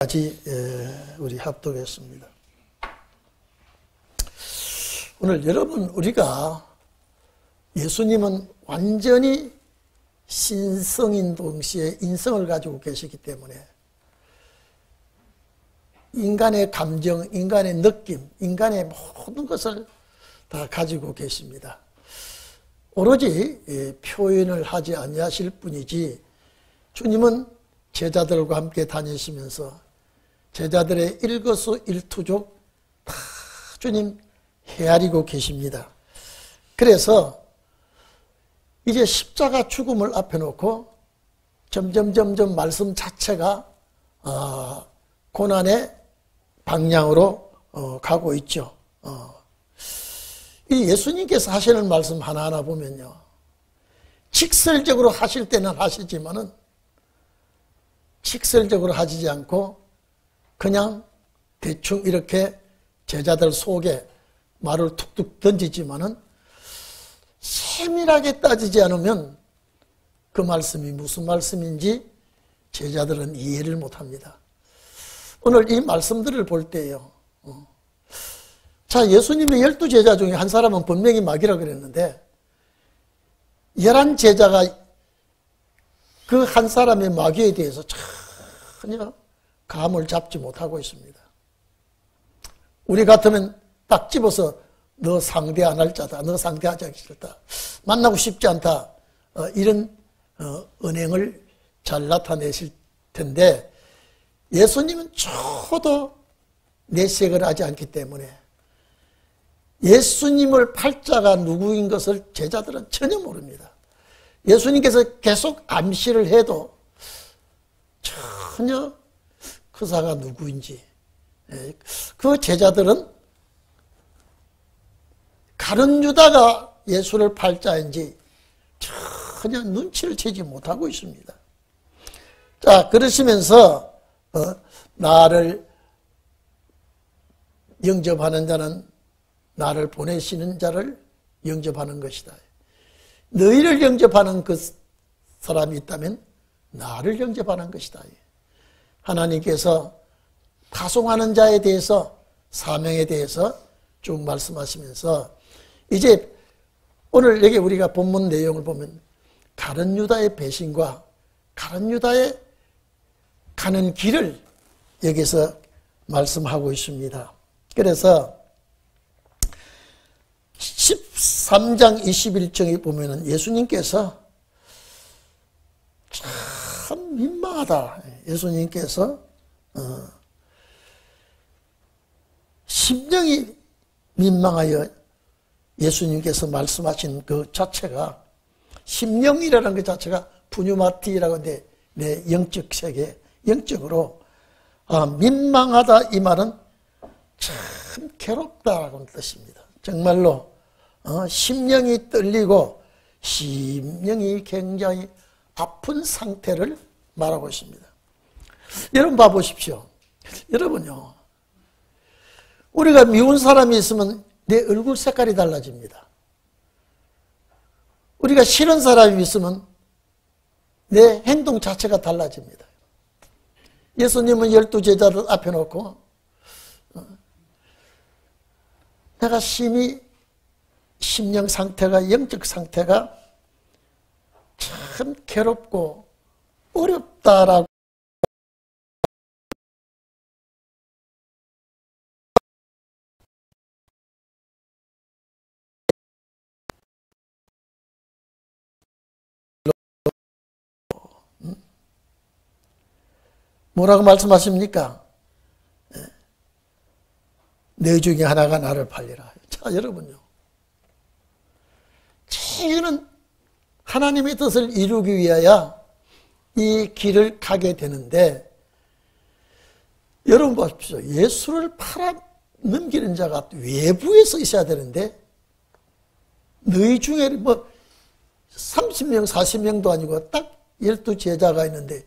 같이 우리 합독했습니다. 오늘 여러분, 우리가 예수님은 완전히 신성인 동시에 인성을 가지고 계시기 때문에 인간의 감정, 인간의 느낌, 인간의 모든 것을 다 가지고 계십니다. 오로지 표현을 하지 아니하실 뿐이지, 주님은 제자들과 함께 다니시면서 제자들의 일거수일투족 다 주님 헤아리고 계십니다. 그래서 이제 십자가 죽음을 앞에 놓고 점점 말씀 자체가 고난의 방향으로 가고 있죠. 이 예수님께서 하시는 말씀 하나하나 보면요, 직설적으로 하실 때는 하시지만은 직설적으로 하시지 않고 그냥 대충 이렇게 제자들 속에 말을 툭툭 던지지만은 세밀하게 따지지 않으면 그 말씀이 무슨 말씀인지 제자들은 이해를 못합니다. 오늘 이 말씀들을 볼 때요, 자, 예수님의 12제자 중에 한 사람은 분명히 마귀라 그랬는데 11제자가 그 한 사람의 마귀에 대해서 전혀 감을 잡지 못하고 있습니다. 우리 같으면 딱 집어서 너 상대 안 할 자다, 너 상대하지 않기 싫다, 만나고 싶지 않다, 이런 언행을 잘 나타내실 텐데 예수님은 저도 내색을 하지 않기 때문에 예수님을 팔자가 누구인 것을 제자들은 전혀 모릅니다. 예수님께서 계속 암시를 해도 전혀 그 사가 누구인지, 그 제자들은 가룟 유다가 예수를 팔자인지 전혀 눈치를 채지 못하고 있습니다. 자, 그러시면서 나를 영접하는 자는 나를 보내시는 자를 영접하는 것이다. 너희를 영접하는 그 사람이 있다면 나를 영접하는 것이다. 하나님께서 파송하는 자에 대해서, 사명에 대해서 쭉 말씀하시면서 이제 오늘 여기 우리가 본문 내용을 보면 가룟 유다의 배신과 가룟 유다의 가는 길을 여기서 말씀하고 있습니다. 그래서 13장 21절에 보면은 예수님께서 참 민망하다. 예수님께서 심령이 민망하여 예수님께서 말씀하신 그 자체가, 심령이라는 그 자체가 푸뉴마티라고 하는데 내 영적 세계, 영적으로 민망하다, 이 말은 참 괴롭다라는 뜻입니다. 정말로 심령이 떨리고 심령이 굉장히 아픈 상태를 말하고 있습니다. 여러분 봐보십시오. 여러분요, 우리가 미운 사람이 있으면 내 얼굴 색깔이 달라집니다. 우리가 싫은 사람이 있으면 내 행동 자체가 달라집니다. 예수님은 12제자를 앞에 놓고 내가 심히 심령 상태가, 영적 상태가 참 괴롭고 어렵다라고 뭐라고 말씀하십니까? 네 중에 하나가 나를 팔리라. 자, 여러분요, 이거는 하나님의 뜻을 이루기 위하여 이 길을 가게 되는데, 여러분 보십시오. 예수를 팔아 넘기는 자가 외부에서 있어야 되는데 너희 중에 뭐 30명 40명도 아니고 딱 12제자가 있는데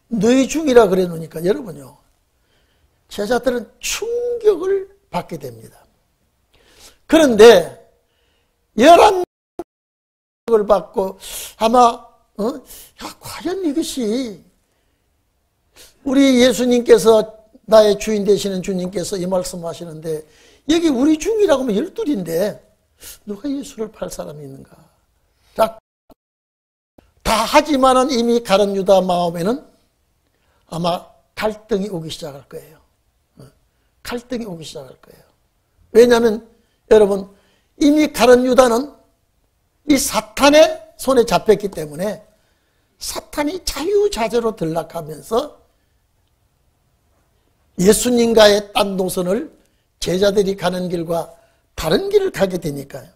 너희 중이라 그래 놓으니까 여러분요, 제자들은 충격을 받게 됩니다. 그런데 11을 받고 아마 과연 이것이 우리 예수님께서 나의 주인 되시는 주님께서 이 말씀하시는데 여기 우리 중이라고 하면 12인데 누가 예수를 팔 사람이 있는가? 자, 다 하지만은 이미 가룟 유다 마음에는 아마 갈등이 오기 시작할 거예요. 갈등이 오기 시작할 거예요. 왜냐하면 여러분 이미 가룟 유다는 이 사탄의 손에 잡혔기 때문에 사탄이 자유자재로 들락하면서 예수님과의 딴 노선을 제자들이 가는 길과 다른 길을 가게 되니까요.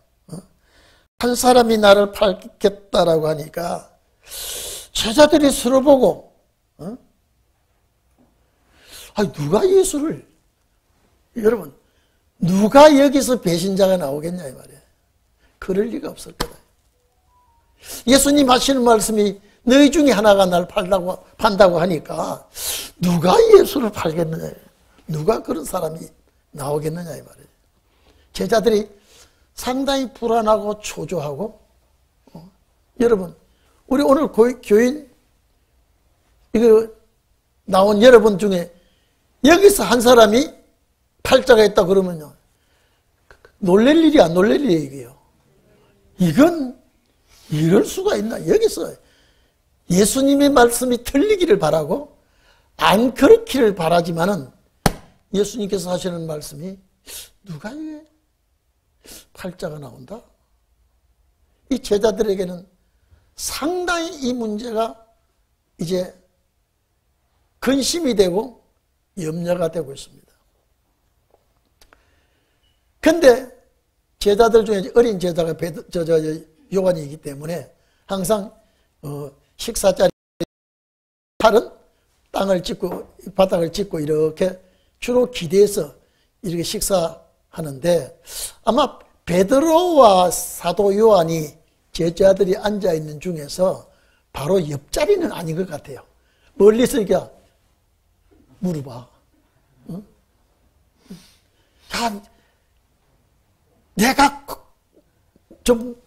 한 사람이 나를 팔겠다라고 하니까 제자들이 서로 보고 누가 예수를 여러분 누가 여기서 배신자가 나오겠냐 이 말이에요. 그럴 리가 없을 거다. 예수님 하시는 말씀이 너희 중에 하나가 날 판다고 하니까 누가 예수를 팔겠느냐, 누가 그런 사람이 나오겠느냐 이 말이에요. 제자들이 상당히 불안하고 초조하고 여러분 우리 오늘 교인 이거 나온 여러분 중에 여기서 한 사람이 팔자가 있다 그러면요 놀랄 일이 안 놀랄 일이에요. 이건 이럴 수가 있나. 여기서 예수님의 말씀이 틀리기를 바라고 안 그렇기를 바라지만은 예수님께서 하시는 말씀이 누가 이게 팔자가 나온다? 이 제자들에게는 상당히 이 문제가 이제 근심이 되고 염려가 되고 있습니다. 근데 제자들 중에 어린 제자가 요한이기 때문에 항상 식사 자리 팔은 땅을 짚고 바닥을 짚고 이렇게 주로 기대서 이렇게 식사하는데 아마 베드로와 사도 요한이 제자들이 앉아있는 중에서 바로 옆자리는 아닌 것 같아요. 멀리서 이렇게 물어봐. 응? 야, 내가 좀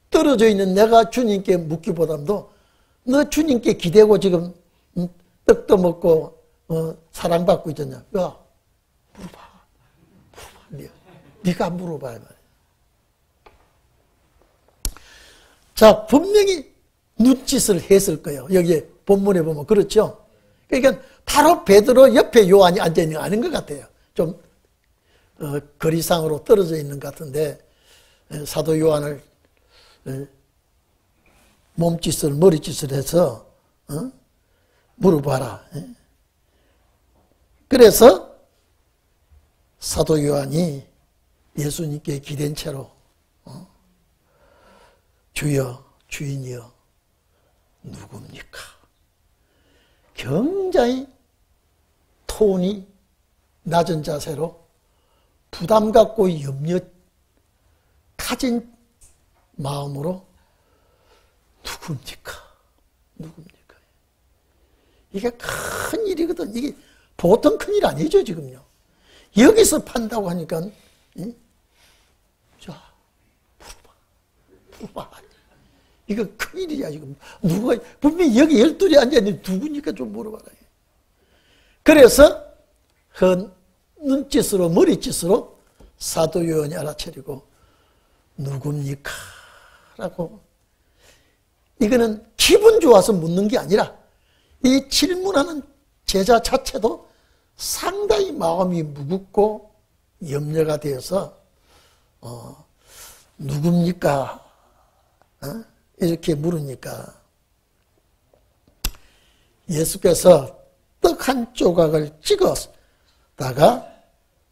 떨어져 있는 내가 주님께 묻기보다도 너 주님께 기대고 지금 떡도 먹고 사랑받고 있잖냐. 야, 물어봐. 네가 물어봐. 말이야. 자, 분명히 눈짓을 했을 거예요. 여기 본문에 보면 그렇죠. 그러니까 바로 베드로 옆에 요한이 앉아있는 거 아닌 것 같아요. 좀 거리상으로 떨어져 있는 것 같은데 사도 요한을 몸짓을 머리짓을 해서 물어봐라. 그래서 사도 요한이 예수님께 기댄 채로 주여 주인이여 누굽니까? 굉장히 톤이 낮은 자세로 부담 갖고 염려 가진 마음으로 누굽니까? 누굽니까? 이게 큰 일이거든. 이게 보통 큰 일 아니죠, 지금요. 여기서 판다고 하니까, 자, 물어봐. 이거 큰 일이야, 지금. 누가, 분명히 여기 12이 앉아있는데 누구니까 좀 물어봐라. 그래서, 눈짓으로, 머리짓으로 사도 요한이 알아차리고, 누굽니까? 라고. 이거는 기분 좋아서 묻는 게 아니라, 이 질문하는 제자 자체도 상당히 마음이 무겁고 염려가 되어서 누굽니까? 이렇게 물으니까 예수께서 떡 한 조각을 찍어다가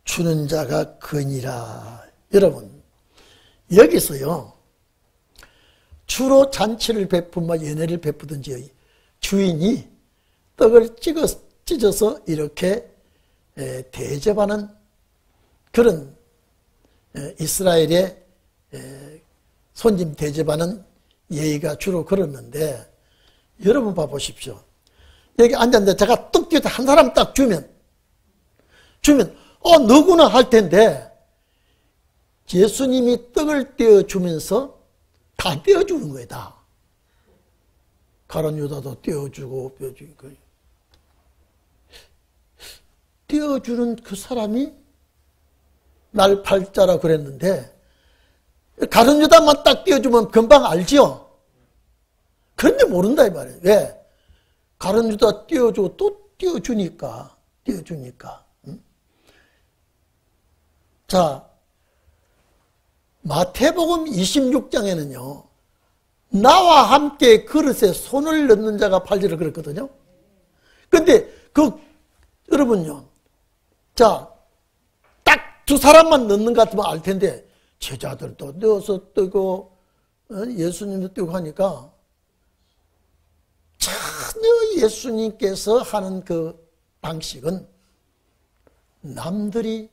주는 자가 그니라. 여러분 여기서요 주로 잔치를 베풀며 연회를 베푸든지 주인이 떡을 찢어서 이렇게 대접하는 그런 이스라엘의 손님 대접하는 예의가 주로 그렇는데 여러분 봐보십시오. 여기 앉았는데 제가 떡 띄워서 한 사람 딱 주면 너구나 할 텐데 예수님이 떡을 떼어주면서 다 떼어주는 거예요. 다. 가룟 유다도 떼어주고 떼어주고 띄워주는 그 사람이 날 팔자라 그랬는데 가룟 유다만 딱 띄워주면 금방 알죠? 그런데 모른다 이 말이에요. 왜? 가룟 유다 띄워주고 또 띄워주니까. 응? 자, 마태복음 26장에는요. 나와 함께 그릇에 손을 넣는 자가 팔지를 그랬거든요. 근데 여러분요. 자, 딱 두 사람만 넣는 것 같으면 알 텐데 제자들도 넣어서 뜨고 예수님도 뜨고 하니까 전혀 예수님께서 하는 그 방식은 남들이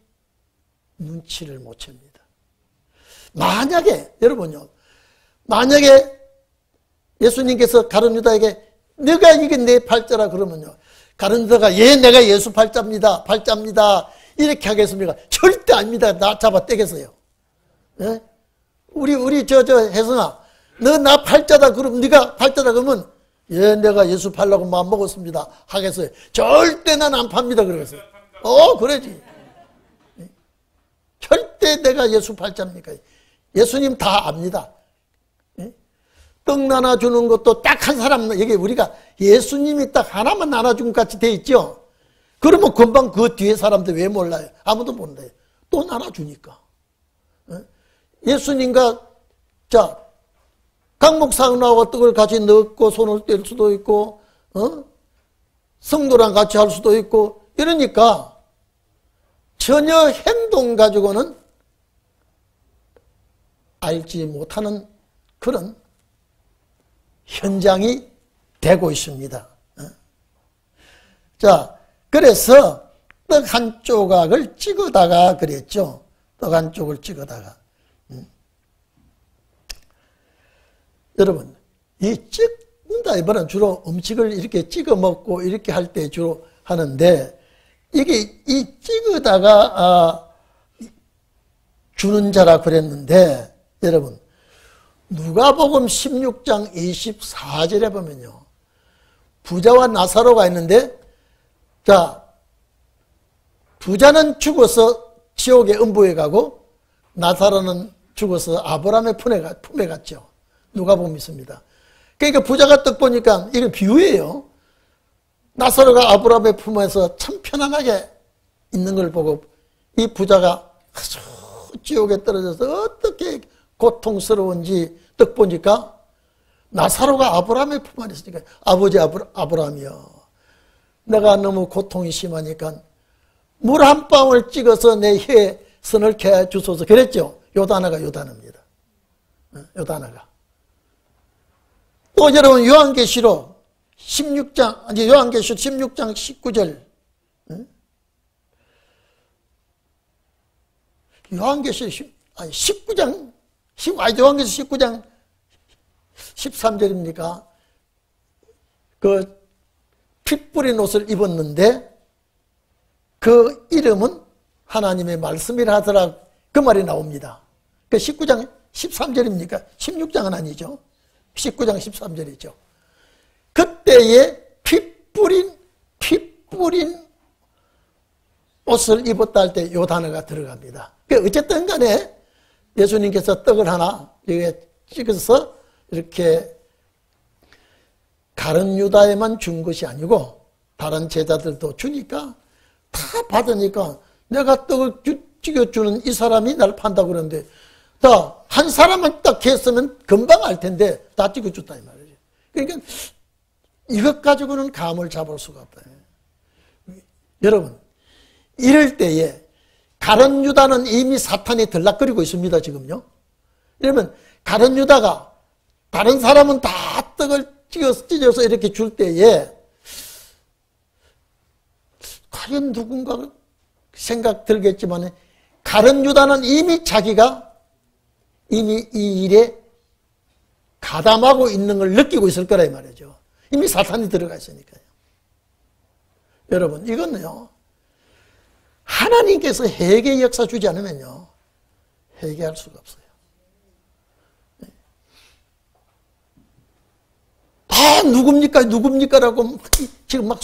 눈치를 못 챕니다. 만약에 여러분요. 만약에 예수님께서 가룟 유다에게 너가 이게 내 팔자라 그러면요. 가룟 유다가 예 내가 예수 팔자입니다. 이렇게 하겠습니까? 절대 아닙니다. 나 잡아 떼겠어요. 예? 우리 저 혜성아 너 나 팔자다 그러면 네가 팔자다 그러면 예 내가 예수 팔라고 마음 먹었습니다. 하겠어요. 절대 난 안 팝니다. 그러겠어요. 그러지. 절대 내가 예수 팔자입니까? 예수님 다 압니다. 떡 나눠주는 것도 딱 한 사람, 여기 우리가 예수님이 딱 하나만 나눠준 것 같이 돼 있죠? 그러면 금방 그 뒤에 사람들 왜 몰라요? 아무도 몰라요. 또 나눠주니까. 예수님과, 자, 각 목사님하고 떡을 같이 넣고 손을 뗄 수도 있고, 성도랑 같이 할 수도 있고, 이러니까 전혀 행동 가지고는 알지 못하는 그런 현장이 되고 있습니다. 자, 그래서 떡 한 조각을 찍어다가 그랬죠. 떡 한 쪽을 찍어다가. 여러분, 이 찍는다 이번엔 주로 음식을 이렇게 찍어 먹고 이렇게 할 때 주로 하는데 이게 이 찍어다가 주는 자라 그랬는데 여러분 누가복음 16장 24절에 보면요. 부자와 나사로가 있는데 자 부자는 죽어서 지옥의 음부에 가고 나사로는 죽어서 아브라함의 품에 갔죠. 누가복음 있습니다. 그러니까 부자가 떡 보니까 이건 비유예요. 나사로가 아브라함의 품에서 참 편안하게 있는 걸 보고 이 부자가 아주 지옥에 떨어져서 어떻게 고통스러운지 떡 보니까 나사로가 아브라함의 품 안에 있으니까 아버지 아브라함이여 내가 너무 고통이 심하니까 물 한 방울 찍어서 내 혀에 선을 캐 주소서 그랬죠. 요 단어가 요단어입니다. 요단어가. 또 여러분 요한계시록 16장 요한계시록 16장 19절 요한계시록 19장 요한계시록 19장 13절입니까? 그 피 뿌린 옷을 입었는데 그 이름은 하나님의 말씀이라 하더라 그 말이 나옵니다. 그 19장 13절입니까? 16장은 아니죠. 19장 13절이죠. 그때에 피 뿌린 옷을 입었다 할 때 요 단어가 들어갑니다. 어쨌든 간에 예수님께서 떡을 하나 여기에 찍어서 이렇게 가룟 유다에만 준 것이 아니고 다른 제자들도 주니까 다 받으니까 내가 떡을 찍어주는 이 사람이 날 판다고 그러는데 자, 한 사람만 딱 했으면 금방 알 텐데 다 찍어줬다 이 말이죠. 그러니까 이것 가지고는 감을 잡을 수가 없다. 여러분 이럴 때에 가룟 유다는 이미 사탄이 들락거리고 있습니다. 지금요. 이러면 가룟 유다가 다른 사람은 다 떡을 찢어서 이렇게 줄 때에 과연 누군가 생각 들겠지만 가룟 유다는 이미 자기가 이미 이 일에 가담하고 있는 걸 느끼고 있을 거라 이 말이죠. 이미 사탄이 들어가 있으니까요. 여러분 이거는요. 하나님께서 회개 역사 주지 않으면요. 회개할 수가 없어요. 다 누굽니까? 라고 지금 막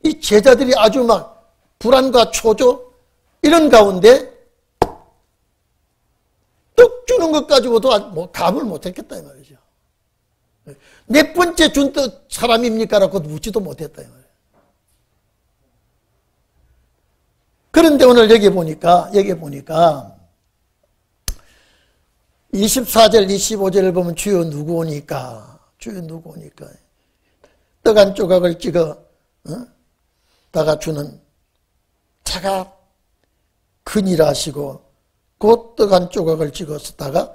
이 제자들이 아주 막 불안과 초조 이런 가운데 떡 주는 것 가지고도 뭐 감을 못했겠다 이 말이죠. 몇 번째 준 사람입니까라고 묻지도 못했다 이 말이에요. 그런데 오늘 여기 보니까 24절 25절을 보면 주여 누구 오니까 떡 한 조각을 찍어 다가 주는 자가 큰일 하시고 곧 떡 한 조각을 찍어서다가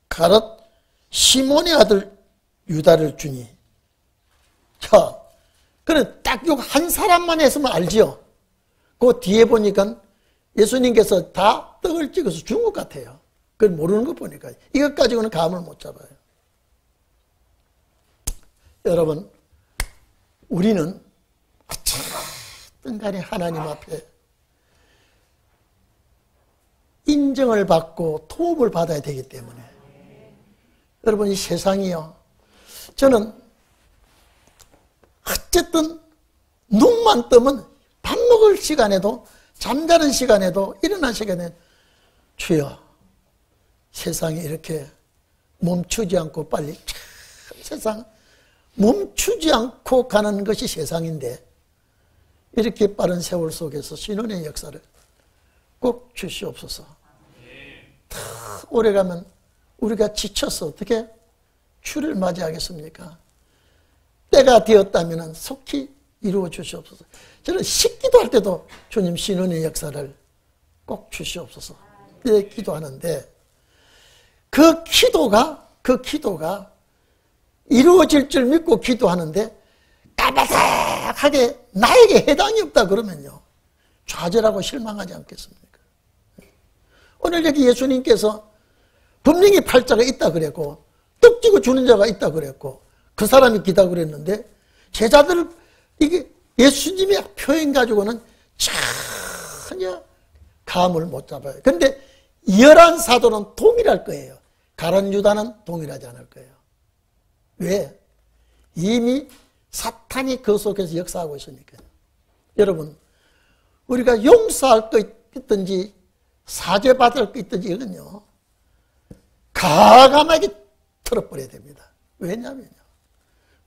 가롯 시몬의 아들 유다를 주니. 자, 그는 딱 요 한 사람만 했으면 알지요. 그 뒤에 보니까 예수님께서 다 떡을 찍어서 준 것 같아요. 그걸 모르는 것 보니까 이것 가지고는 감을 못 잡아요. 여러분, 우리는 어쨌든 간에 하나님 앞에 인정을 받고 도움을 받아야 되기 때문에 여러분, 이 세상이요, 저는 어쨌든 눈만 뜨면 밥 먹을 시간에도 잠자는 시간에도 일어난 시간에 주여 세상이 이렇게 멈추지 않고 빨리 참 세상 멈추지 않고 가는 것이 세상인데 이렇게 빠른 세월 속에서 신혼의 역사를 꼭 주시옵소서. 더 오래가면 우리가 지쳐서 어떻게 주를 맞이하겠습니까? 때가 되었다면 속히 이루어 주시옵소서. 저는 식기도 할 때도 주님 신혼의 역사를 꼭 주시옵소서. 네, 기도하는데 그 기도가 이루어질 줄 믿고 기도하는데 까마득하게 나에게 해당이 없다 그러면요, 좌절하고 실망하지 않겠습니까? 오늘 여기 예수님께서 분명히 팔자가 있다 그랬고 떡 쥐고 주는 자가 있다 그랬고 그 사람이 기다 그랬는데 제자들을 이게 예수님의 표현 가지고는 전혀 감을 못 잡아요. 그런데 11사도는 동일할 거예요. 가룟 유다는 동일하지 않을 거예요. 왜? 이미 사탄이 그 속에서 역사하고 있으니까요. 여러분, 우리가 용서할 거 있든지 사죄받을 거 있든지 이건요, 과감하게 털어버려야 됩니다. 왜냐하면요,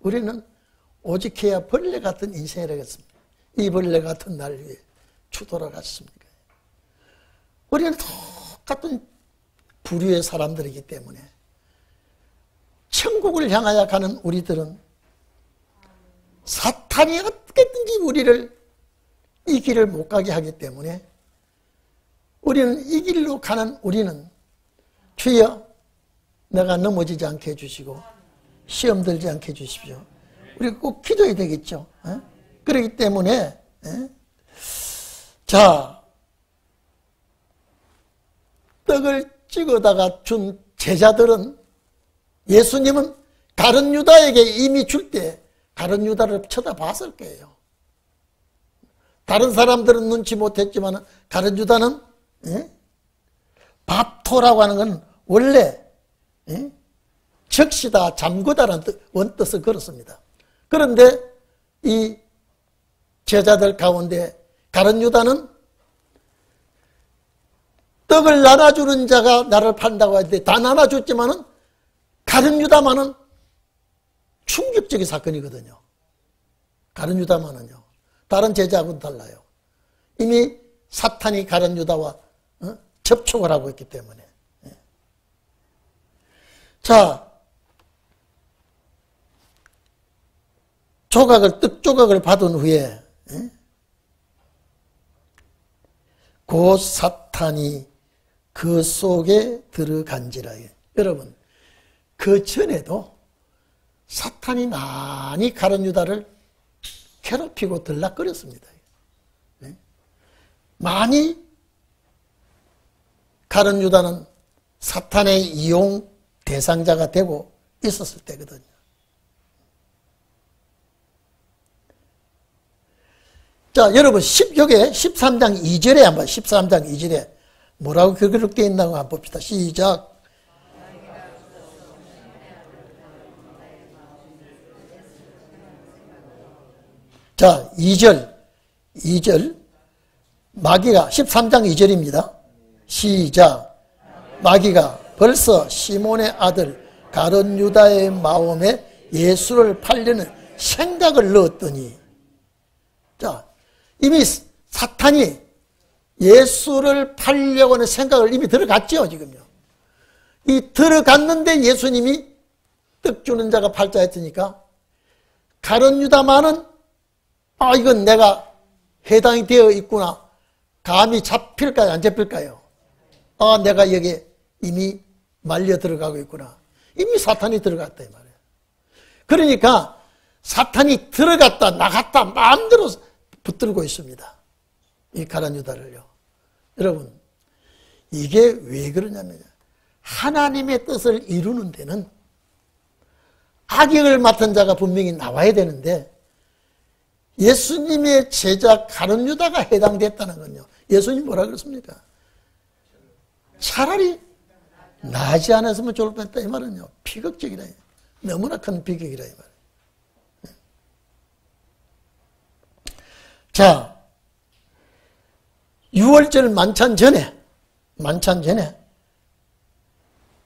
우리는 오직해야 벌레 같은 인생을 하겠습니다. 이 벌레 같은 날 위해 추돌아갔습니까? 우리는 똑같은 부류의 사람들이기 때문에 천국을 향하여 가는 우리들은 사탄이 어떻게든지 우리를 이 길을 못 가게 하기 때문에 우리는 이 길로 가는 우리는 주여 내가 넘어지지 않게 해주시고 시험 들지 않게 해주십시오. 우리가 꼭 기도해야 되겠죠. 그렇기 때문에 자, 떡을 찍어다가 준 제자들은 예수님은 가룟 유다에게 이미 줄 때 가룟 유다를 쳐다봤을 거예요. 다른 사람들은 눈치 못했지만 가룟 유다는 밥토라고 하는 건 원래 적시다, 잠그다라는 원뜻을 걸었습니다. 그런데 이 제자들 가운데 가룟 유다는 떡을 나눠주는 자가 나를 판다고 할 때 다 나눠줬지만은 가룟 유다만은 충격적인 사건이거든요. 가룟 유다만은요. 다른 제자하고는 달라요. 이미 사탄이 가룟 유다와 접촉을 하고 있기 때문에. 자, 떡 조각을 받은 후에 곧 사탄이 그 속에 들어간지라. 여러분, 그 전에도 사탄이 많이 가룟 유다를 괴롭히고 들락거렸습니다. 많이 가룟 유다는 사탄의 이용 대상자가 되고 있었을 때거든요. 자, 여러분, 여기 13장 2절에 한번, 13장 2절에 뭐라고 기록되어 있나고 한번 봅시다. 시작. 자, 2절. 마귀가 13장 2절입니다. 시작. 마귀가 벌써 시몬의 아들 가룟 유다의 마음에 예수를 팔려는 생각을 넣었더니, 자, 이미 사탄이 예수를 팔려고 하는 생각을 이미 들어갔죠, 지금요. 이 들어갔는데 예수님이 떡 주는 자가 팔자 했으니까 가룟 유다만은 이건 내가 해당이 되어 있구나. 감이 잡힐까요? 안 잡힐까요? 내가 여기에 이미 말려 들어가고 있구나. 이미 사탄이 들어갔다 이 말이에요. 그러니까 사탄이 들어갔다 나갔다 마음대로 붙들고 있습니다. 이 가룟 유다를요. 여러분, 이게 왜 그러냐면요. 하나님의 뜻을 이루는 데는 악역을 맡은 자가 분명히 나와야 되는데, 예수님의 제자 가룟 유다가 해당됐다는 건요. 예수님 뭐라 그랬습니까? 차라리 나지 않았으면 좋을 뻔했다 이 말은요. 비극적이라. 너무나 큰 비극이라 이 말이에요. 자, 6월절 만찬 전에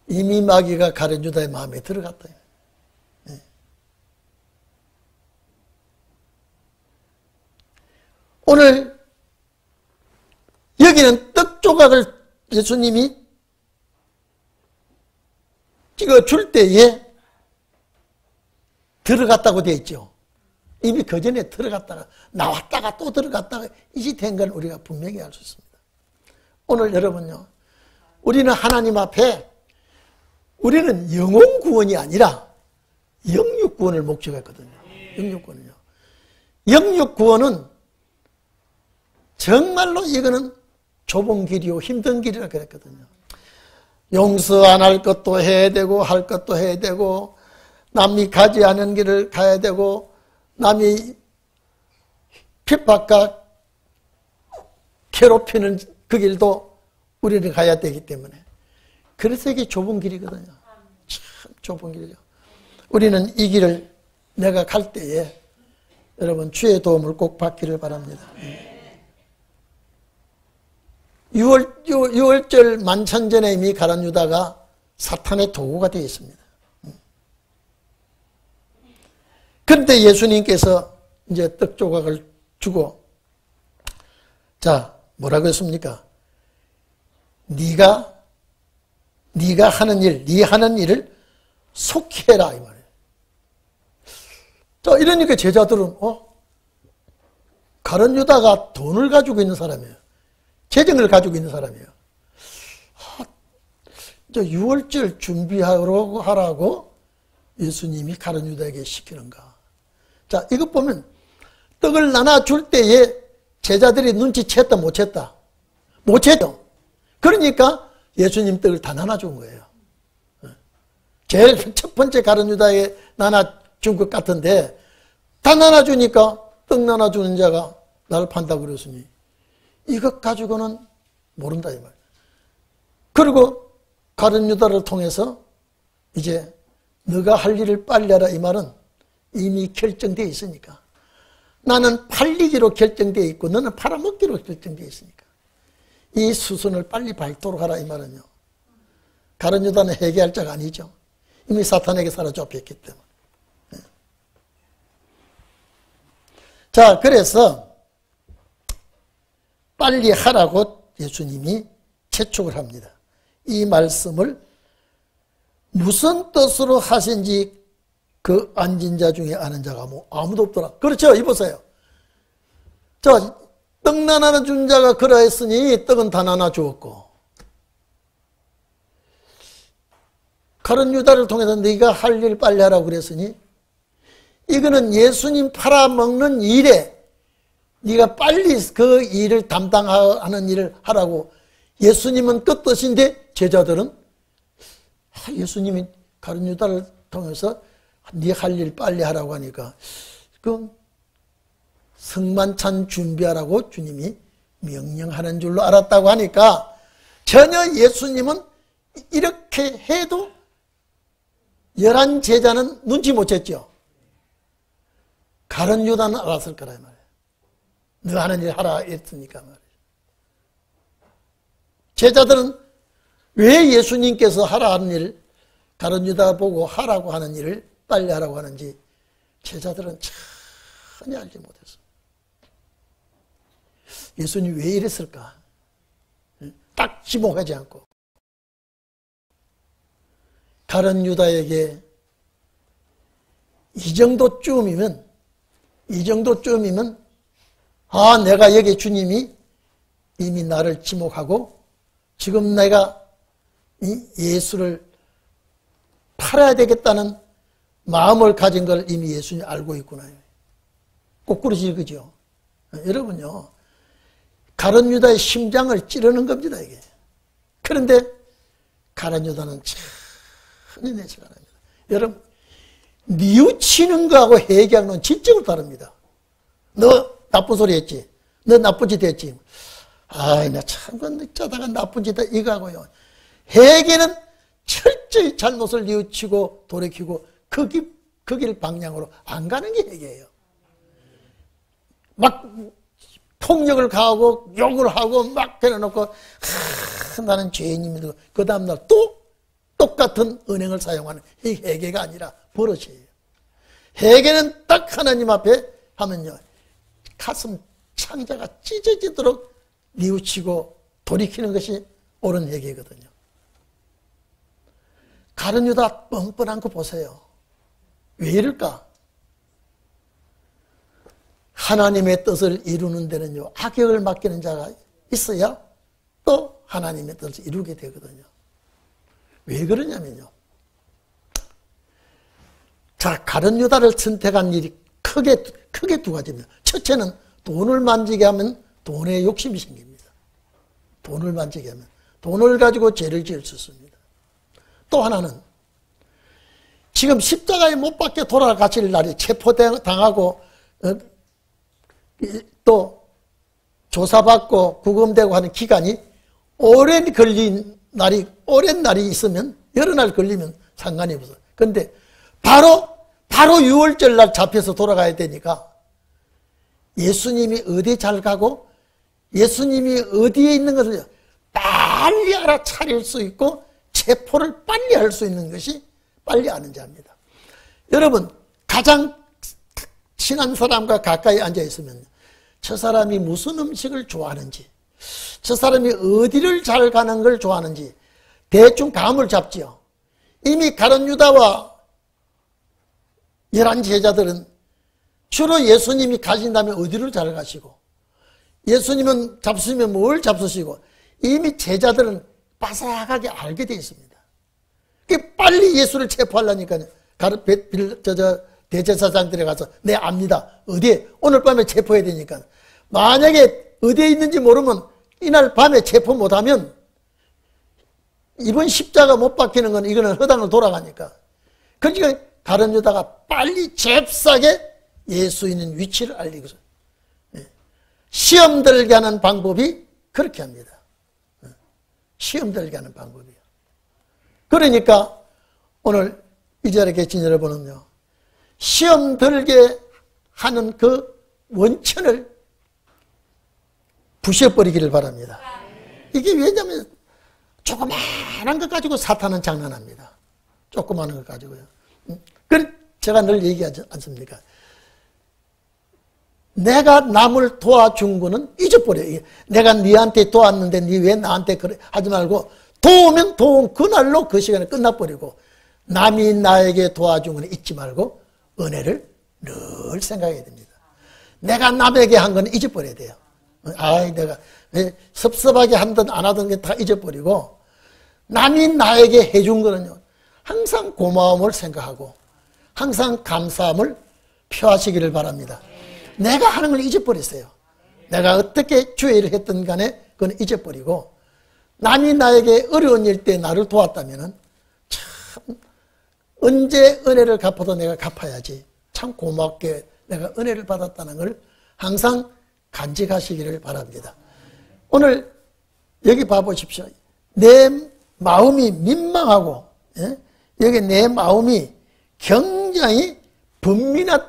이미 마귀가 가룟 유다의 마음에 들어갔다. 오늘 여기는 떡 조각을 예수님이 찍어줄 때에 들어갔다고 되어 있죠. 이미 그 전에 들어갔다가 나왔다가 또 들어갔다가 이제 된 건 우리가 분명히 알 수 있습니다. 오늘 여러분요, 우리는 하나님 앞에 우리는 영혼 구원이 아니라 영육 구원을 목적했거든요. 영육 구원은요. 영육 구원은 정말로 이거는 좁은 길이요 힘든 길이라 그랬거든요. 용서 안 할 것도 해야 되고 할 것도 해야 되고 남이 가지 않은 길을 가야 되고 남이 핍박과 괴롭히는 그 길도 우리는 가야 되기 때문에, 그래서 이게 좁은 길이거든요. 참 좁은 길이죠. 우리는 이 길을 내가 갈 때에 여러분 주의 도움을 꼭 받기를 바랍니다. 6월절 만찬 전에 이미 가룟 유다가 사탄의 도구가 되어 있습니다. 그런데 예수님께서 이제 떡 조각을 주고, 자, 뭐라고 했습니까? 네가 하는 일, 네 하는 일을 속히 해라 이 말이에요. 자, 이러니까 제자들은 가룟 유다가 돈을 가지고 있는 사람이에요. 재정을 가지고 있는 사람이에요. 6월절 준비하라고 예수님이 가룟 유다에게 시키는가. 자, 이것 보면 떡을 나눠줄 때에 제자들이 눈치챘다 못 챘다? 못 챘죠. 그러니까 예수님 떡을 다 나눠준 거예요. 제일 첫 번째 가룟 유다에 나눠준 것 같은데 다 나눠주니까 떡 나눠주는 자가 나를 판다고 그랬으니 이것 가지고는 모른다 이 말이에요. 그리고 가룟 유다를 통해서 이제 너가 할 일을 빨리 하라 이 말은 이미 결정되어 있으니까, 나는 팔리기로 결정되어 있고 너는 팔아먹기로 결정되어 있으니까 이 수순을 빨리 밟도록 하라 이 말은요, 가룟 유다는 회개할 자가 아니죠. 이미 사탄에게 사로잡혔기 때문에. 자, 그래서 빨리 하라고 예수님이 재촉을 합니다. 이 말씀을 무슨 뜻으로 하신지 그 앉은 자 중에 아는 자가 아무도 없더라. 그렇죠? 이보세요. 자, 떡 나눠 준 자가 그러했으니 떡은 다 나눠 주었고, 가룟 유다를 통해서 네가 할 일 빨리 하라고 그랬으니 이거는 예수님 팔아먹는 일에 네가 빨리 그 일을 담당하는 일을 하라고 예수님은 그 뜻인데, 제자들은 예수님이 가룟 유다를 통해서 네 할 일 빨리 하라고 하니까 그 성만찬 준비하라고 주님이 명령하는 줄로 알았다고 하니까 전혀 예수님은 이렇게 해도 11 제자는 눈치 못 챘죠. 가룟 유다는 알았을 거라 말이에요. 너 하는 일 하라 했으니까 말이에요. 제자들은 왜 예수님께서 하라 하는 일, 가룟 유다 보고 하라고 하는 일을 빨리 하라고 하는지 제자들은 전혀 알지 못했어. 예수님이 왜 이랬을까? 딱 지목하지 않고. 가룟 유다에게 이 정도쯤이면 아, 내가 여기 주님이 이미 나를 지목하고 지금 내가 이 예수를 팔아야 되겠다는 마음을 가진 걸 이미 예수님이 알고 있구나. 거꾸로지 그죠? 여러분요, 가룟 유다의 심장을 찌르는 겁니다, 이게. 그런데 가룟 유다는 전혀 내색 안 합니다. 여러분, 뉘우치는 거하고 회개하는 건 질적으로 다릅니다. 너 나쁜 소리 했지? 너 나쁜 짓 했지? 아이, 나 참, 짜다가 나쁜 짓 했다, 이거하고요. 회개는 철저히 잘못을 뉘우치고 돌이키고 그 길 방향으로 안 가는 게 회개예요. 막 폭력을 가하고 욕을 하고 막 해놓고 나는 죄인입니다. 그 다음날 또 똑같은 은행을 사용하는 이 회개가 아니라 버릇이에요. 회개는 딱 하나님 앞에 하면요, 가슴 창자가 찢어지도록 뉘우치고 돌이키는 것이 옳은 회개거든요. 가룟 유다 뻔뻔한 거 보세요. 왜 이럴까? 하나님의 뜻을 이루는 데는요, 악역을 맡기는 자가 있어야 또 하나님의 뜻을 이루게 되거든요. 왜 그러냐면요, 자, 가룟 유다를 선택한 일이 크게 두 가지입니다. 첫째는 돈을 만지게 하면 돈에 욕심이 생깁니다. 돈을 만지게 하면 돈을 가지고 죄를 지을 수 있습니다. 또 하나는 지금 십자가에 못 박혀 돌아가실 날이 체포당하고 또 조사받고 구금되고 하는 기간이 오랜 날이 있으면 여러 날 걸리면 상관이 없어요. 그런데 바로 6월절 날 잡혀서 돌아가야 되니까 예수님이 어디에 잘 가고 예수님이 어디에 있는 것을 빨리 알아차릴 수 있고 체포를 빨리 할 수 있는 것이 빨리 아는 자입니다. 여러분, 가장 친한 사람과 가까이 앉아 있으면 저 사람이 무슨 음식을 좋아하는지, 저 사람이 어디를 잘 가는 걸 좋아하는지 대충 감을 잡지요. 이미 가룟 유다와 11 제자들은 주로 예수님이 가신다면 어디를 잘 가시고 예수님은 잡수시면 뭘 잡수시고 이미 제자들은 바삭하게 알게 되어 있습니다. 빨리 예수를 체포하려니까 대제사장들에 가서 네 압니다. 어디에? 오늘 밤에 체포해야 되니까. 만약에 어디에 있는지 모르면 이날 밤에 체포 못하면 이번 십자가 못 박히는 건 이거는 허당을 돌아가니까. 그러니까 가룟 유다가 빨리 잽싸게 예수 있는 위치를 알리고서 시험 들게 하는 방법이 그렇게 합니다. 시험 들게 하는 방법이에요. 그러니까 오늘 이 자리에 계신 여러분은요, 시험 들게 하는 그 원천을 부셔버리기를 바랍니다. 이게 왜냐하면 조그마한 것 가지고 사탄은 장난합니다. 조그마한 것 가지고요. 제가 늘 얘기하지 않습니까? 내가 남을 도와준 거는 잊어버려요. 내가 니한테 도왔는데 니 왜 나한테 그래 하지 말고 도우면 도운 그날로 그 시간에 끝나버리고 남이 나에게 도와준 건 잊지 말고 은혜를 늘 생각해야 됩니다. 내가 남에게 한 건 잊어버려야 돼요. 아이 내가 섭섭하게 한 듯 안 하던 게 다 잊어버리고 남이 나에게 해준 거는요 항상 고마움을 생각하고 항상 감사함을 표하시기를 바랍니다. 내가 하는 걸 잊어버렸어요. 내가 어떻게 주의를 했든 간에 그건 잊어버리고 남이 나에게 어려운 일 때 나를 도왔다면 참 언제 은혜를 갚아도 내가 갚아야지 참 고맙게 내가 은혜를 받았다는 걸 항상 간직하시기를 바랍니다. 오늘 여기 봐보십시오. 내 마음이 민망하고 여기 내 마음이 굉장히 분민한다고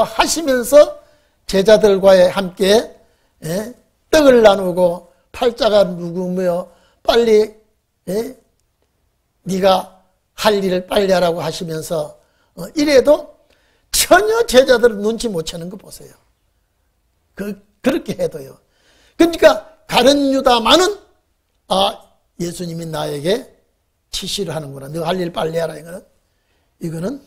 하시면서 제자들과 함께 떡을 나누고 팔자가 누구며 빨리 네가 할 일을 빨리 하라고 하시면서 이래도 전혀 제자들은 눈치 못 채는 거 보세요. 그렇게 해도요. 그러니까 가룟 유다만은 예수님이 나에게 지시를 하는구나. 너 할 일 빨리 하라. 이거는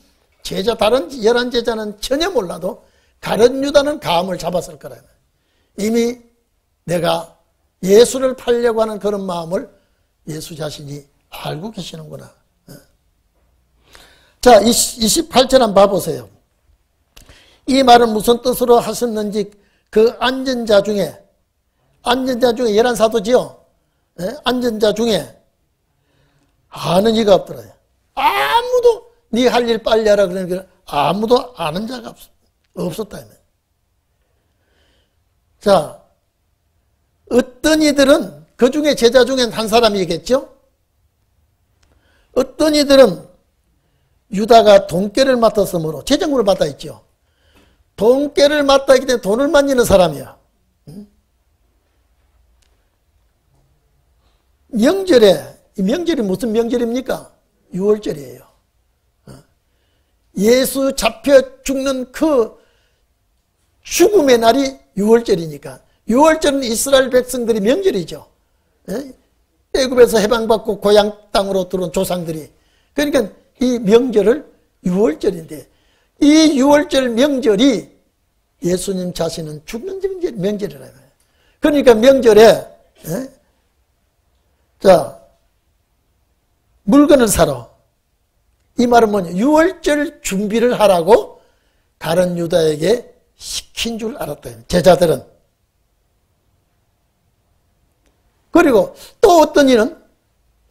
제자 다른 11제자는 전혀 몰라도 가룟 유다는 감을 잡았을 거라. 이미 내가 예수를 팔려고 하는 그런 마음을 예수 자신이 알고 계시는구나. 자, 28절 한번 봐보세요. 이 말은 무슨 뜻으로 하셨는지 그 앉은 자 중에 11사도지요. 앉은 자 중에 아는 이가 없더라요. 아무도 네 할 일 빨리 하라 그러니까 아무도 아는 자가 없었다. 자, 어떤 이들은 그 중에 제자 중엔 한 사람이겠죠. 어떤 이들은 유다가 돈깨를 맡았으므로 재정부를 맡아 있죠. 돈깨를 맡아 있기 때문에 돈을 만지는 사람이야. 명절이 무슨 명절입니까? 6월절이에요. 예수 잡혀 죽는 그 죽음의 날이 6월절이니까 6월절은 이스라엘 백성들이 명절이죠. 애굽에서 해방받고 고향 땅으로 들어온 조상들이. 그러니까 이 명절을 6월절인데 이 6월절 명절이 예수님 자신은 죽는 명절이라는 거예요. 그러니까 명절에 자, 물건을 사러. 이 말은 뭐냐? 6월절 준비를 하라고 가룟 유다에게 시킨 줄 알았다. 제자들은. 그리고 또 어떤 이는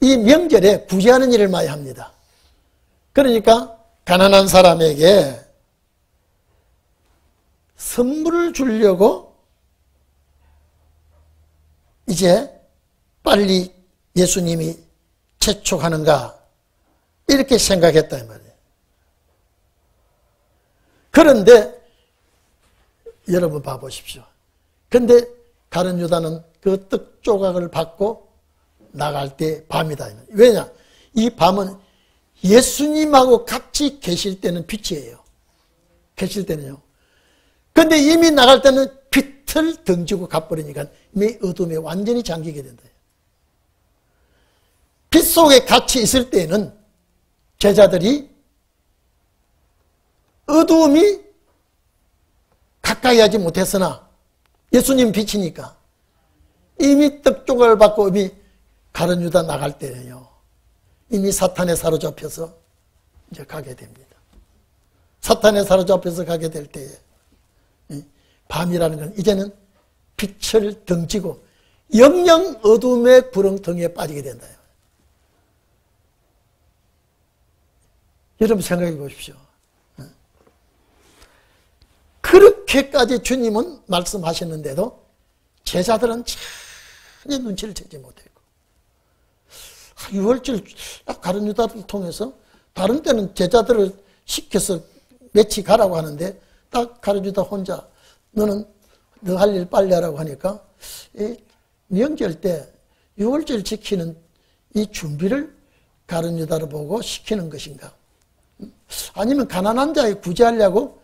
이 명절에 구제하는 일을 많이 합니다. 그러니까 가난한 사람에게 선물을 주려고 이제 빨리 예수님이 재촉하는가 이렇게 생각했다 이 말이에요. 그런데 여러분 봐보십시오. 그런데 가룟 유다는 그 떡 조각을 받고 나갈 때 밤이다. 왜냐? 이 밤은 예수님하고 같이 계실 때는 빛이에요. 계실 때는요. 그런데 이미 나갈 때는 빛을 던지고 가버리니까 이미 어둠에 완전히 잠기게 된다. 빛 속에 같이 있을 때는 제자들이 어두움이 가까이 하지 못했으나 예수님 빛이니까 이미 떡조각을 받고 이미 가룟 유다 나갈 때는요. 이미 사탄에 사로잡혀서 이제 가게 됩니다. 사탄에 사로잡혀서 가게 될 때에 밤이라는 건 이제는 빛을 던지고 영영 어둠의 구렁텅이에 빠지게 된다. 여러분 생각해 보십시오. 그렇게까지 주님은 말씀하셨는데도 제자들은 전혀 눈치를 채지 못했고 6월절 가룟 유다를 통해서 다른 때는 제자들을 시켜서 며칠 가라고 하는데 딱 가룟 유다 혼자 너는 너 할 일 빨리 하라고 하니까 이 명절 때 6월절 지키는 이 준비를 가룟 유다를 보고 시키는 것인가? 아니면 가난한 자에 구제하려고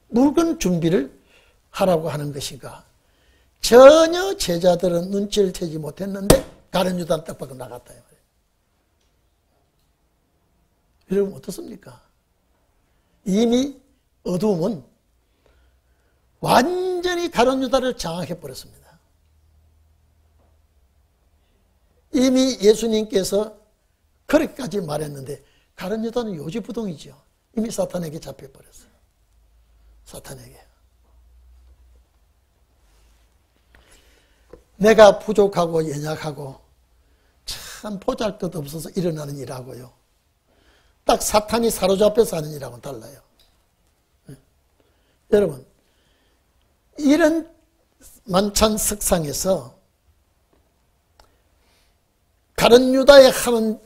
물건 준비를 하라고 하는 것인가? 전혀 제자들은 눈치를 채지 못했는데 가룟 유다는 떡 밖으로 나갔다. 여러분 어떻습니까? 이미 어두움은 완전히 가룟 유다를 장악해버렸습니다. 이미 예수님께서 그렇게까지 말했는데 가룟 유다는 요지부동이죠. 이미 사탄에게 잡혀버렸어요. 사탄에게. 내가 부족하고 연약하고 참 보잘것없어서 일어나는 일하고요. 딱 사탄이 사로잡혀서 하는 일하고는 달라요. 여러분 이런 만찬 석상에서 가룟 유다에 하는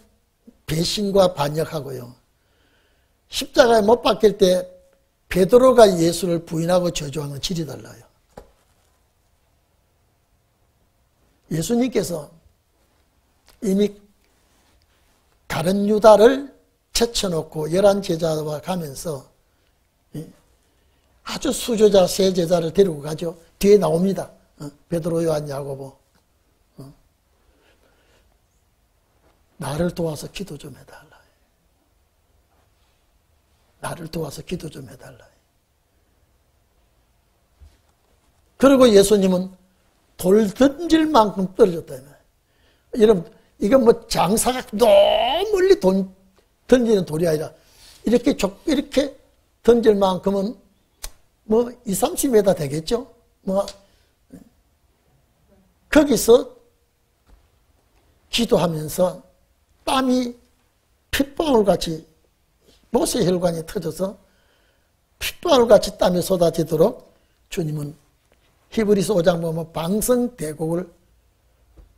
배신과 반역하고요. 십자가에 못 박힐 때 베드로가 예수를 부인하고 저주하는 질이 달라요. 예수님께서 이미 가룟 유다를 제쳐놓고 11제자와 가면서 아주 수제자 세 제자를 데리고 가죠. 뒤에 나옵니다. 베드로, 요한, 야고보. 나를 도와서 기도 좀 해달라. 나를 도와서 기도 좀 해달라. 그리고 예수님은 돌 던질 만큼 떨어졌다며. 여러분, 이건 뭐 장사가 너무 멀리 던지는 돌이 아니라 이렇게 던질 만큼은 뭐 20, 30m 되겠죠? 뭐 거기서 기도하면서 땀이 핏방울같이 모세혈관이 터져서 핏방울같이 땀이 쏟아지도록 주님은 히브리서 5장 보면 방성대곡을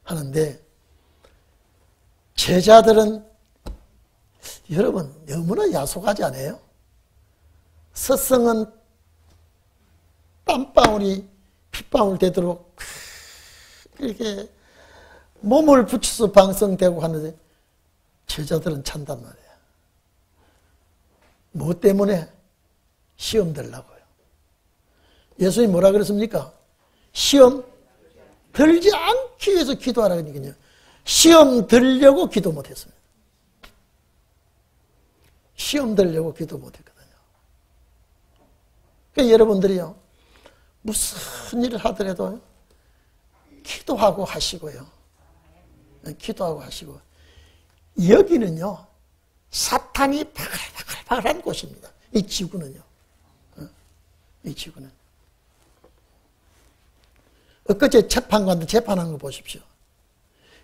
하는데, 제자들은 여러분 너무나 야속하지 않아요? 스승은 땀방울이 핏방울 되도록 이렇게 몸을 붙여서 방성대곡 하는데 제자들은 찬단 말이에요. 뭐 때문에? 시험 들라고요. 예수님이 뭐라 그랬습니까? 시험 들지 않기 위해서 기도하라 그러니까요. 시험 들려고 기도 못했습니다. 시험 들려고 기도 못했거든요. 그러니까 여러분들이요, 무슨 일을 하더라도 기도하고 하시고요. 기도하고 하시고. 여기는요, 사탄이 바글바글바글한 곳입니다. 이 지구는요. 이 지구는. 엊그제 재판관들 재판하는 거 보십시오.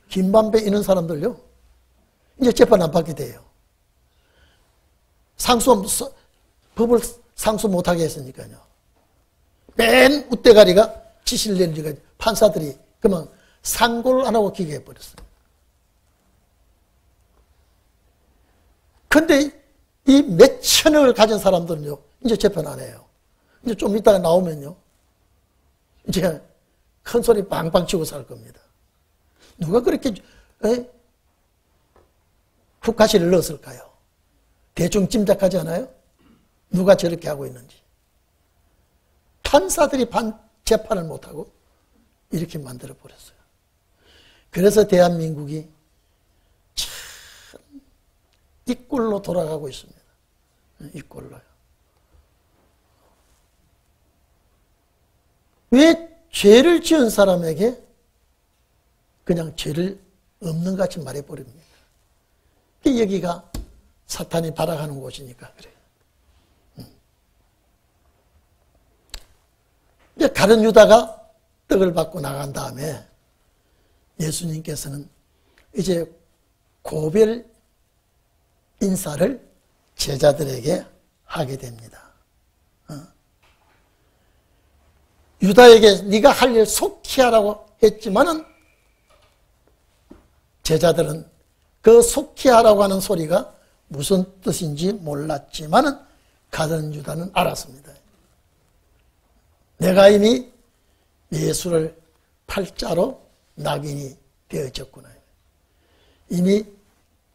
김반배 이런 사람들요, 이제 재판 안 받게 돼요. 법을 상수 못하게 했으니까요. 맨 웃대가리가 지시를 내리니까 판사들이 그만 상고를 안 하고 기각해버렸어요. 근데 이 몇천억을 가진 사람들은요, 이제 재판 안 해요. 이제 좀 이따가 나오면요, 이제 큰 소리 빵빵 치고 살 겁니다. 누가 그렇게 국가시를 넣었을까요? 대충 짐작하지 않아요? 누가 저렇게 하고 있는지. 판사들이 재판을 못하고 이렇게 만들어버렸어요. 그래서 대한민국이 참 이 꼴로 돌아가고 있습니다. 이 꼴로요. 왜 죄를 지은 사람에게 그냥 죄를 없는 것 같이 말해버립니까? 여기가 사탄이 발악하는 곳이니까 그래요. 이제 가룟 유다가 떡을 받고 나간 다음에 예수님께서는 이제 고별 인사를 제자들에게 하게 됩니다. 유다에게 네가 할 일 속히 하라고 했지만은 제자들은 그 속히 하라고 하는 소리가 무슨 뜻인지 몰랐지만은 가룟 유다는 알았습니다. 내가 이미 예수를 팔자로 낙인이 되어졌구나. 이미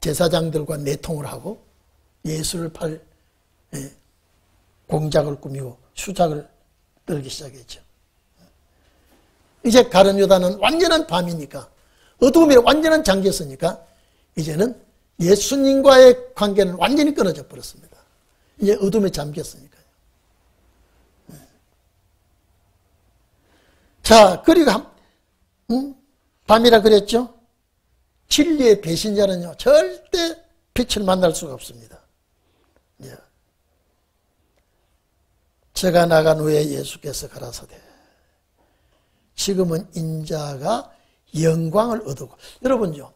제사장들과 내통을 하고 예수를 팔 공작을 꾸미고 수작을 떨기 시작했죠. 이제 가룟 유다는 완전한 밤이니까, 어두움에 완전한 잠겼으니까 이제는 예수님과의 관계는 완전히 끊어져 버렸습니다. 이제 어둠에 잠겼으니까요. 자, 그리고 밤이라 그랬죠? 진리의 배신자는요, 절대 빛을 만날 수가 없습니다. 제가 나간 후에 예수께서 가라사대 지금은 인자가 영광을 얻고, 여러분요,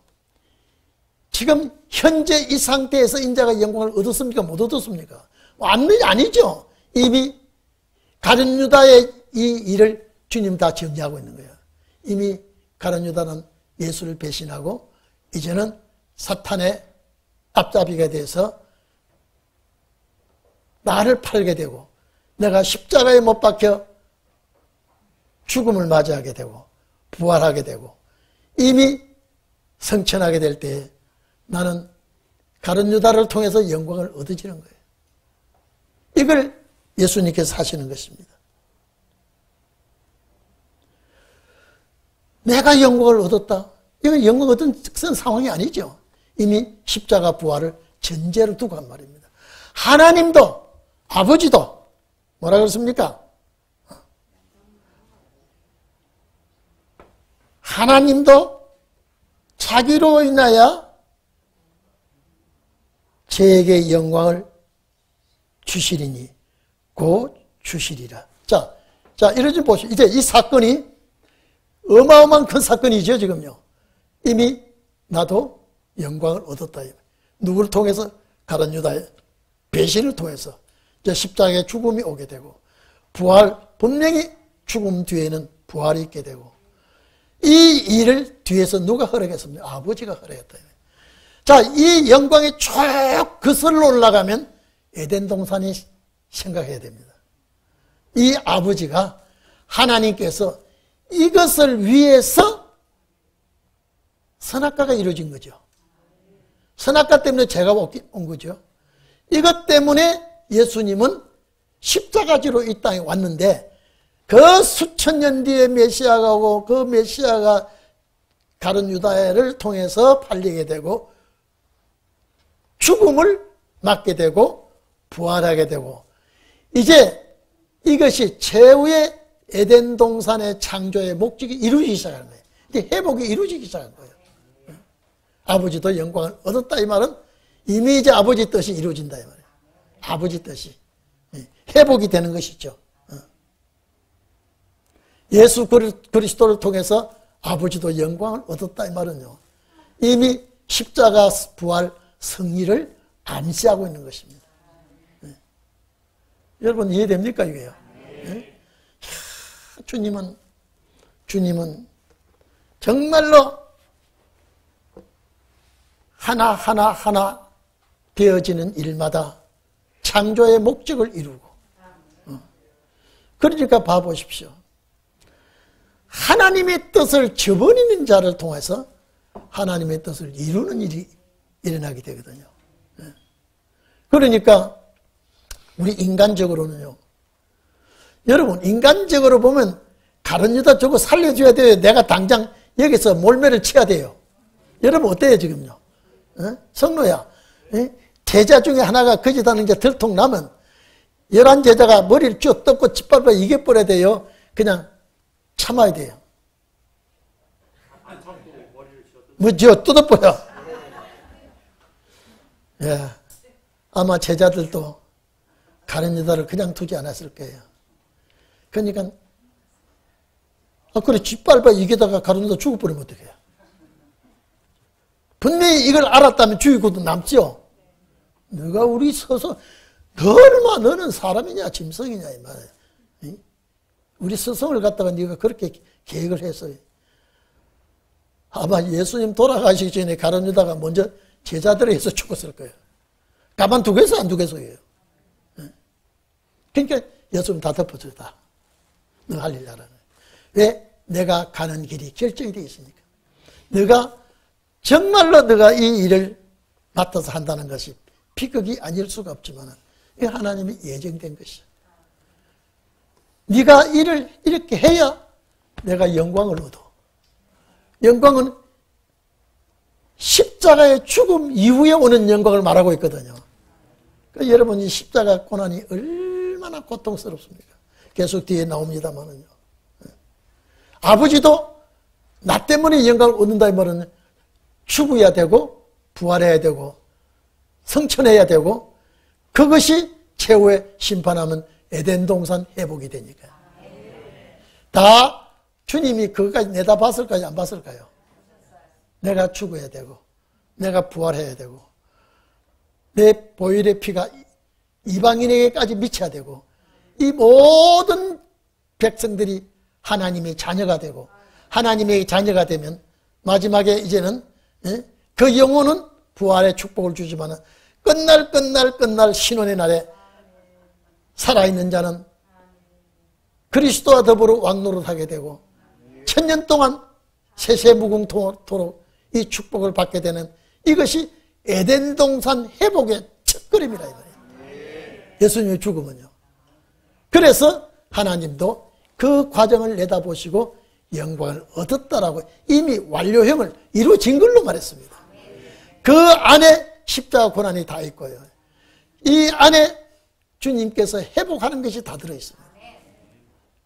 지금 현재 이 상태에서 인자가 영광을 얻었습니까? 못 얻었습니까? 아니죠. 이미 가룟 유다의 이 일을 주님 다 정리하고 있는 거예요. 이미 가룟 유다는 예수를 배신하고 이제는 사탄의 앞잡이가 돼서 나를 팔게 되고, 내가 십자가에 못 박혀 죽음을 맞이하게 되고 부활하게 되고, 이미 성천하게 될 때 나는 가룟 유다를 통해서 영광을 얻어지는 거예요. 이걸 예수님께서 하시는 것입니다. 내가 영광을 얻었다. 이건 영광 얻은 상황이 아니죠. 이미 십자가 부활을 전제로 두고 한 말입니다. 하나님도 아버지도 뭐라 그랬습니까? 하나님도 자기로 인하여 저에게 영광을 주시리니 곧 주시리라. 자, 이러지 보시죠. 이제 이 사건이 어마어마한 큰 사건이죠, 지금요. 이미 나도 영광을 얻었다. 누구를 통해서? 가룟 유다의 배신을 통해서 이제 십자가의 죽음이 오게 되고 부활, 분명히 죽음 뒤에는 부활이 있게 되고 이 일을 뒤에서 누가 허락했습니까? 아버지가 허락했다. 자, 이 영광이 쭉 거슬러 올라가면 에덴 동산이 생각해야 됩니다. 이 아버지가 하나님께서 이것을 위해서 선악과가 이루어진 거죠. 선악과 때문에 죄가 온 거죠. 이것 때문에 예수님은 십자가지로 이 땅에 왔는데 그 수천 년 뒤에 메시아가 오고 그 메시아가 가룟 유다를 통해서 팔리게 되고 죽음을 맞게 되고 부활하게 되고 이제 이것이 최후의 에덴 동산의 창조의 목적이 이루어지기 시작하는 거예요. 이제 회복이 이루어지기 시작한 거예요. 아버지도 영광을 얻었다 이 말은 이미 이제 아버지 뜻이 이루어진다 이 말이에요. 아버지 뜻이 회복이 되는 것이죠. 예수 그리스도를 통해서 아버지도 영광을 얻었다 이 말은요. 이미 십자가 부활 승리를 암시하고 있는 것입니다. 여러분 이해됩니까 이게요? 주님은 정말로 하나 되어지는 일마다 창조의 목적을 이루고 그러니까 봐보십시오. 하나님의 뜻을 저버리는 자를 통해서 하나님의 뜻을 이루는 일이 일어나게 되거든요. 그러니까 우리 인간적으로는요. 여러분 인간적으로 보면 가룟 유다 저거 살려줘야 돼요. 내가 당장 여기서 몰매를 쳐야 돼요. 여러분 어때요 지금요? 성로야, 제자 중에 하나가 거짓하는 게 들통나면 11제자가 머리를 쭉 뜯고 짓밟아 이겨버려야 돼요. 그냥 참아야 돼요. 뭐죠? 뜯어버려. 예, 아마 제자들도 가룟 유다를 그냥 두지 않았을 거예요. 그러니까 그래 짓밟아 이기다가 가룟 유다 죽어버리면 어떡해요? 분명히 이걸 알았다면 죽이고도 남죠. 너가 우리 서서 얼마 너는 사람이냐 짐승이냐 이 말이에요. 우리 스승을 갖다가 네가 그렇게 계획을 했어요. 아마 예수님 돌아가시기 전에 가룟 유다가 먼저 제자들에 의해서 죽었을 거예요. 가만두겠어 안 두겠어요. 그러니까 예수님 다 덮어주다. 너 할 일 잘하네. 왜? 내가 가는 길이 결정이 되어 있으니까. 너가 정말로 너가 이 일을 맡아서 한다는 것이 비극이 아닐 수가 없지만 이 하나님이 예정된 것이야. 네가 일을 이렇게 해야 내가 영광을 얻어. 영광은 십자가의 죽음 이후에 오는 영광을 말하고 있거든요. 그러니까 여러분 이 십자가 고난이 얼마나 고통스럽습니까? 계속 뒤에 나옵니다만은요. 아버지도 나 때문에 영광을 얻는다 이 말은 죽어야 되고 부활해야 되고 성천해야 되고 그것이 최후의 심판하면 에덴 동산 회복이 되니까. 다 주님이 그것까지 내다봤을까요? 안 봤을까요? 내가 죽어야 되고 내가 부활해야 되고 내 보혈의 피가 이방인에게까지 미쳐야 되고 이 모든 백성들이 하나님의 자녀가 되고 하나님의 자녀가 되면 마지막에 이제는 그 영혼은 부활의 축복을 주지만 끝날 신혼의 날에 살아있는 자는 그리스도와 더불어 왕노릇하게 되고 1000년 동안 세세무궁토록 이 축복을 받게 되는 이것이 에덴 동산 회복의 첫걸음이라 이 말이에요. 예수님의 죽음은요. 그래서 하나님도 그 과정을 내다보시고 영광을 얻었다라고 이미 완료형을 이루어진 걸로 말했습니다. 그 안에 십자가 고난이 다 있고요. 이 안에 주님께서 회복하는 것이 다 들어있습니다.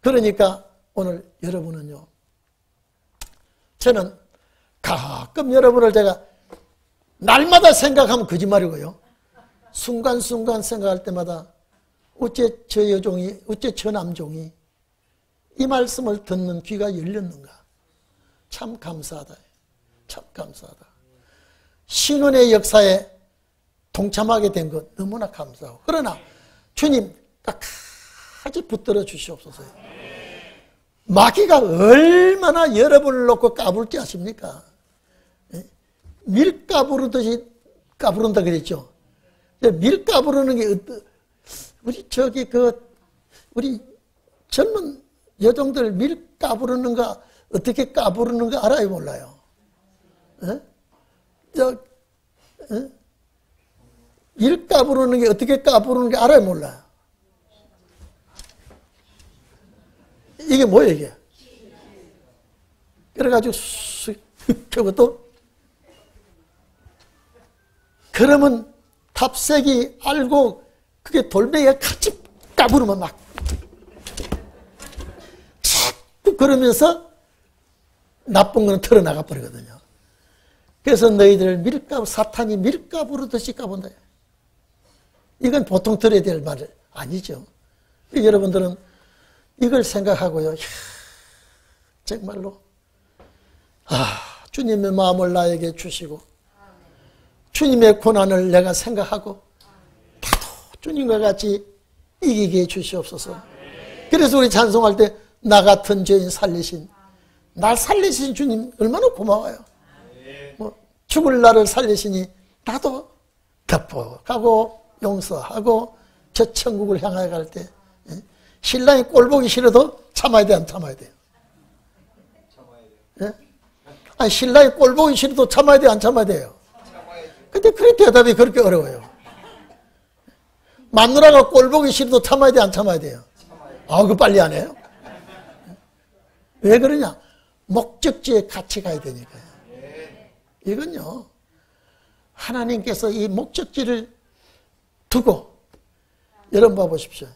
그러니까 오늘 여러분은요, 저는 가끔 여러분을 제가 날마다 생각하면 거짓말이고요. 순간순간 생각할 때마다 어째 저 여종이, 어째 저 남종이 이 말씀을 듣는 귀가 열렸는가. 참 감사하다. 참 감사하다. 신혼의 역사에 동참하게 된 것 너무나 감사하고. 그러나 주님 끝까지 붙들어 주시옵소서. 마귀가 얼마나 여러분을 놓고 까불지 아십니까? 밀 까부르듯이 까부른다 그랬죠. 밀 까부르는 게 우리 우리 젊은 여종들 밀 까부르는가 어떻게 까부르는가 알아요 몰라요? 밀 까부르는 게 어떻게 까부르는 게 알아요 몰라요? 이게 뭐예요 이게? 그래가지고 그것도 그러면 탑색이 알고 그게 돌멩이가 같이 까부르면 막 자꾸 그러면서 나쁜 거는 털어나가 버리거든요. 그래서 너희들 사탄이 밀가부르듯이 까본다. 이건 보통 들어야 될 말 아니죠. 여러분들은 이걸 생각하고요. 정말로 주님의 마음을 나에게 주시고 주님의 고난을 내가 생각하고 나도 주님과 같이 이기게 해주시옵소서. 그래서 우리 찬송할 때 나 같은 죄인 살리신, 날 살리신 주님 얼마나 고마워요. 죽을 나를 살리시니 나도 덮어가고 용서하고 저 천국을 향하여 갈 때 신랑이 꼴 보기 싫어도 참아야 돼, 안 참아야 돼요? 예? 아니, 신랑이 꼴 보기 싫어도 참아야 돼, 안 참아야 돼요? 근데 그래 대답이 그렇게 어려워요. 마누라가 꼴 보기 싫어도 참아야 돼, 안 참아야 돼요? 그거 빨리 안 해요? 왜 그러냐? 목적지에 같이 가야 되니까요. 이건요, 하나님께서 이 목적지를 두고, 여러분 봐보십시오.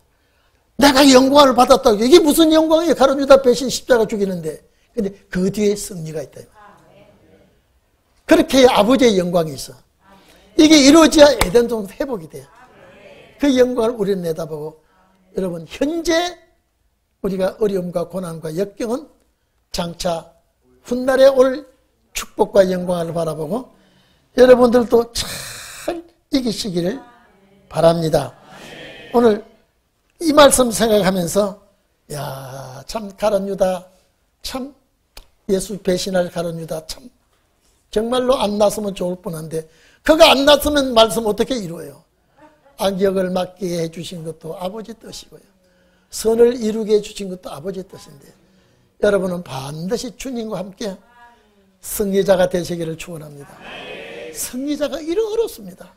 내가 영광을 받았다. 이게 무슨 영광이에요? 가룟 유다 배신 십자가 죽이는데. 근데 그 뒤에 승리가 있다. 그렇게 아버지의 영광이 있어. 이게 이루어져야 에덴 동산 회복이 돼요. 그 영광을 우리는 내다보고, 여러분, 현재 우리가 어려움과 고난과 역경은 장차 훗날에 올 축복과 영광을 바라보고 여러분들도 잘 이기시기를 바랍니다. 오늘 이 말씀 생각하면서 참 가룟 유다, 참 예수 배신할 가룟 유다, 참 정말로 안 났으면 좋을 뻔한데 그가 안 났으면 말씀 어떻게 이루어요? 악역을 맡게 해주신 것도 아버지 뜻이고요. 선을 이루게 해주신 것도 아버지 뜻인데 여러분은 반드시 주님과 함께 승리자가 되시기를 축원합니다. 승리자가 이렇게 어렵습니다.